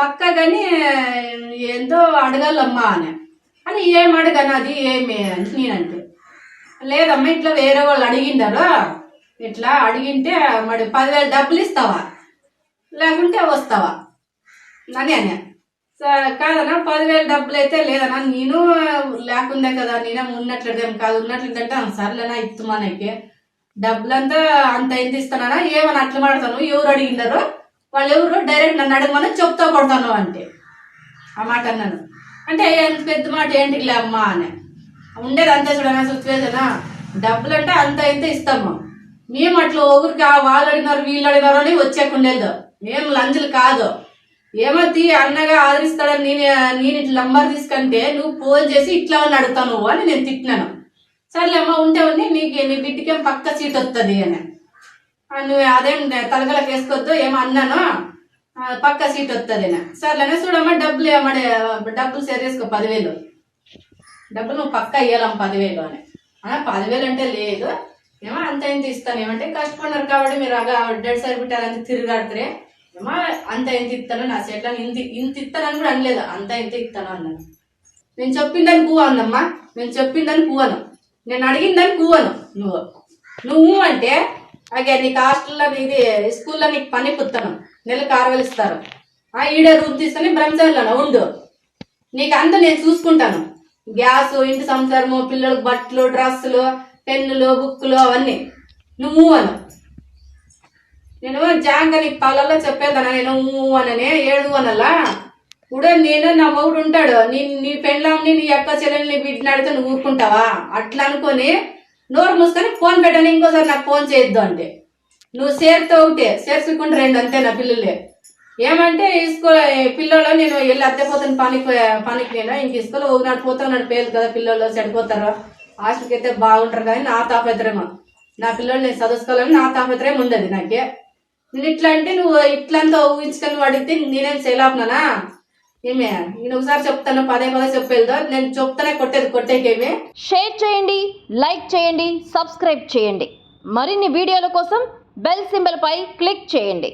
పక్క కానీ ఎంతో అడగాలమ్మా అని ఏం అడగను అది ఏమి అని నేనంటే, లేదమ్మా ఇట్లా వేరే వాళ్ళు అడిగిండారు, ఇట్లా అడిగింటే మరి 10,000 డబ్బులు ఇస్తావా లేకుంటే వస్తావా అని కాదన్నా 10,000 డబ్బులు అయితే లేదన్నా, నేను లేకుందే కదా, నేనే ఉన్నట్లేదేం కాదు, ఉన్నట్లేదంటే సర్లేనా ఇస్తుమానకి డబ్బులంతా అంత ఎంత ఇస్తానా ఏమని అట్లా మాడతాను, ఎవరు అడిగిండారు వాళ్ళు ఎవరు డైరెక్ట్ నన్ను అడగమని చెప్తా కొడతాను అంటే ఆ మాట అన్నాను. అంటే ఎంత పెద్ద మాట ఏంటిలే అమ్మా అని ఉండేది అంతే చూడనా సిచ్యువేషనా, డబ్బులు అంటే అంత ఇంత ఇస్తాము మేము, అట్లా ఊరికి వాళ్ళు అడిగినారు వీళ్ళు అడిగినారు అని వచ్చేకుండేది, మేము లంచులు కాదు. ఏమతి అన్నగా ఆదరిస్తాడని నేను ఇట్లా నంబర్ తీసుకుంటే నువ్వు ఫోన్ చేసి ఇట్లా అని అడుగుతాను అని నేను తిట్టినాను. సర్లేమ్మా ఉంటే ఉండి నీ బిడ్డకేం పక్క సీట్ వస్తుంది అని, నువ్వు అదేం తలగలకు వేసుకోవద్దు ఏమో అన్నాను, పక్క సీట్ వస్తుంది అని. సర్లేనా చూడమ్మా డబ్బులు సేరేసుకో 10,000 డబ్బులు నువ్వు పక్క ఇవ్వాలమ్మ 10,000 అని. 10,000 అంటే లేదు ఏమో అంత ఎంత ఇస్తాను, ఏమంటే కష్టపడినారు కాబట్టి మీరు డెడ్ సైడ్ పెట్టి అదంతా తిరిగాడితే ఏమో అంత ఎంత ఇస్తాను, నా సెట్లో ఇంత ఇస్తానని కూడా అనలేదు, అంత ఎంత ఇస్తాను అన్నాను. నేను చెప్పిందని పువ్వు అందమ్మా, నేను చెప్పిందని పువ్వను, నేను అడిగిందని పువ్వను. నువ్వు అంటే అగే నీకు హాస్టల్లో ఇది స్కూల్లో నీకు పని పుత్తాను, నెలకు 6,000 ఇస్తారు, ఈడే రూమ్ తీసుకొని బ్రహ్మచారిలోనే ఉండు, నీకు అంతా నేను చూసుకుంటాను, గ్యాస్ ఇంటి సంసారము పిల్లలకు బట్టలు డ్రెస్సులు పెన్నులు బుక్కులు అవన్నీ నువ్వు అను. నేను జాంగా నీకు పళ్ళల్లో చెప్పేదానా నేను అననే ఏడు అనలా. ఇప్పుడు నేను నా మొగుడు ఉంటాడు, నీ పెళ్ళాంని నీ అక్క చెల్లెల్ని బిడ్డని అడిగితే నువ్వు ఊరుకుంటావా? అట్లా అనుకొని నోరు మూసుకొని ఫోన్ పెట్టాను, ఇంకోసారి నాకు ఫోన్ చేయొద్దు అంటే నువ్వు సేర్తో ఒకటే చేర్చుకుంటే 2 అంతే నా పిల్లలే. ఏమంటే పిల్లలు నేను వెళ్ళి అద్దెపోతాను పనికి నేను ఇంక ఇసుకోలే ఒకనాడు పోతాను పేరు కదా, పిల్లలు చెడిపోతారు హాస్టల్కి అయితే బాగుంటారు కానీ నా తాపత్రయమా, నా పిల్లలు నేను చదువుకోవాలని నా తాపత్రయం ఉండదు నాకే. నేను ఇట్లా అంటే నువ్వు ఇట్లంతా ఊహించుకొని నువ్వు అడిగితే నేనేం చేయలేపునానా ఏమే, నేను ఒకసారి చెప్తాను పదే చెప్పేదో నేను చెప్తానే కొట్టేకేమే. షేర్ చేయండి, లైక్ చేయండి, సబ్స్క్రైబ్ చేయండి. మరిన్ని వీడియోల కోసం బెల్ సింబల్ పై క్లిక్ చేయండి.